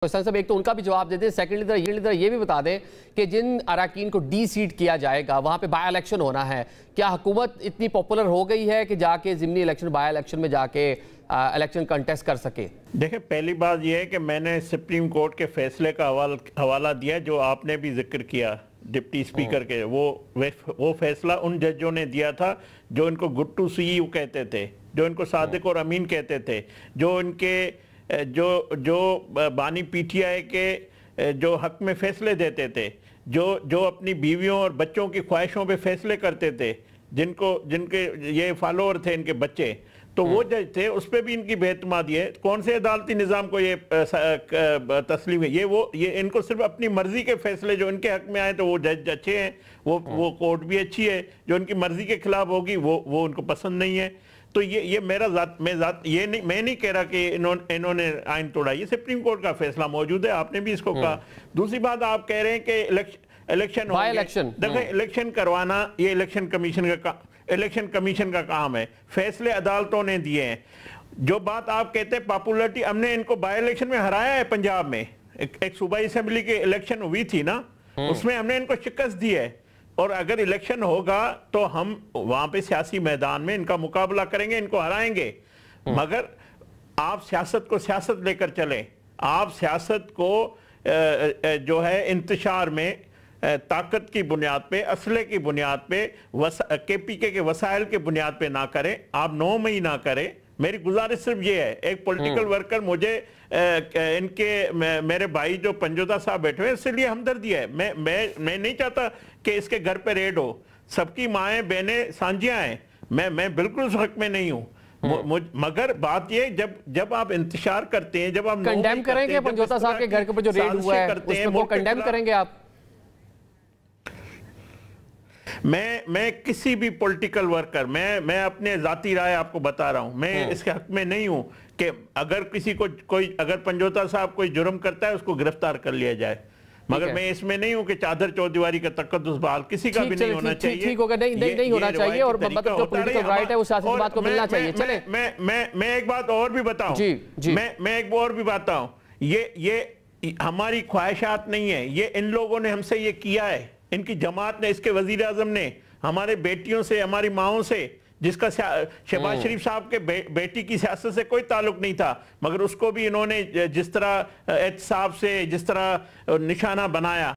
साहब एक तो उनका भी जवाब दे दें, सेकेंडली ये भी बता दें कि जिन अराकीन को डी सीट किया जाएगा वहां पे बाय इलेक्शन होना है, क्या हुकूमत इतनी पॉपुलर हो गई है कि जाके ज़िमनी इलेक्शन बाय इलेक्शन में जाके इलेक्शन कंटेस्ट कर सके? देखिए, पहली बात यह है कि मैंने सुप्रीम कोर्ट के फैसले का हवाला दिया जो आपने भी जिक्र किया डिप्टी स्पीकर के। वो फैसला उन जजों ने दिया था जो इनको गुड टू सी यू कहते थे, जो इनको सादिक और अमीन कहते थे, जो इनके जो बानी पीटीआई के जो हक में फैसले देते थे, जो अपनी बीवियों और बच्चों की ख्वाहिशों पे फैसले करते थे, जिनके ये फॉलोअर थे इनके बच्चे, तो वो जज थे, उस पर भी इनकी बेतमादी है। कौन से अदालती निज़ाम को ये तस्लीम है? ये इनको सिर्फ अपनी मर्जी के फैसले जो इनके हक में आए तो वो जज अच्छे हैं, वो कोर्ट भी अच्छी है, जो इनकी मर्जी के खिलाफ होगी वो उनको पसंद नहीं है। तो ये मेरा मैं नहीं कह रहा कि इन्होंने आइन तोड़ा, ये सुप्रीम कोर्ट का फैसला मौजूद है, आपने भी इसको कहा। दूसरी बात, आप कह रहे हैं कि इलेक्शन देखो, इलेक्शन करवाना ये इलेक्शन कमीशन का काम है, फैसले अदालतों ने दिए हैं। जो बात आप कहते हैं पॉपुलरिटी, हमने इनको बाय इलेक्शन में हराया है पंजाब में, एक सूबाई असेंबली की इलेक्शन हुई थी ना, उसमें हमने इनको शिकस्त दी है। और अगर इलेक्शन होगा तो हम वहां पे सियासी मैदान में इनका मुकाबला करेंगे, इनको हराएंगे। मगर आप सियासत को सियासत लेकर चलें, आप सियासत को जो है इंतशार में ताकत की बुनियाद पे, असले की बुनियाद पे, केपीके के वसाइल के बुनियाद पे ना करें, आप 9 मई ना करें। मेरी गुजारिश सिर्फ ये है, एक पॉलिटिकल वर्कर मुझे मेरे भाई जो पंजोता साहब बैठे हुए इसलिए हमदर्दी है। मैं नहीं चाहता कि इसके घर पे रेड हो, सबकी माएँ बहनें सांझियाँ हैं, मैं बिल्कुल उस हक में नहीं हूँ। मगर बात ये, जब आप इंतशार करते हैं, जब आप कंडेम करेंगे पंजोता साहब के घर के ऊपर जो रेड हुआ है उसको कंडेम करेंगे आप? मैं किसी भी पॉलिटिकल वर्कर, मैं अपने जाती राय आपको बता रहा हूं, मैं इसके हक में नहीं हूं कि अगर किसी को अगर पंजोता साहब कोई जुर्म करता है उसको गिरफ्तार कर लिया जाए। मगर मैं इसमें नहीं हूं कि चादर चौदीवारी का तकद्दुस बहाल किसी का भी नहीं होना चाहिए। ठीक होगा, नहीं होना चाहिए, और मतलब जो पॉलिटिकल राइट है वो सियासी बात को मिलना चाहिए। चले मैं एक बात और भी बताऊं, मैं एक और भी बताऊं, ये हमारी ख्वाहिशात नहीं है, ये इन लोगों ने हमसे ये किया है, इनकी जमात ने, इसके वजीर आजम ने हमारे बेटियों से, हमारी माओं से, जिसका शहबाज शरीफ साहब के बेटी की सियासत से कोई ताल्लुक नहीं था, मगर उसको भी इन्होंने जिस तरह एहतसाब से जिस तरह निशाना बनाया,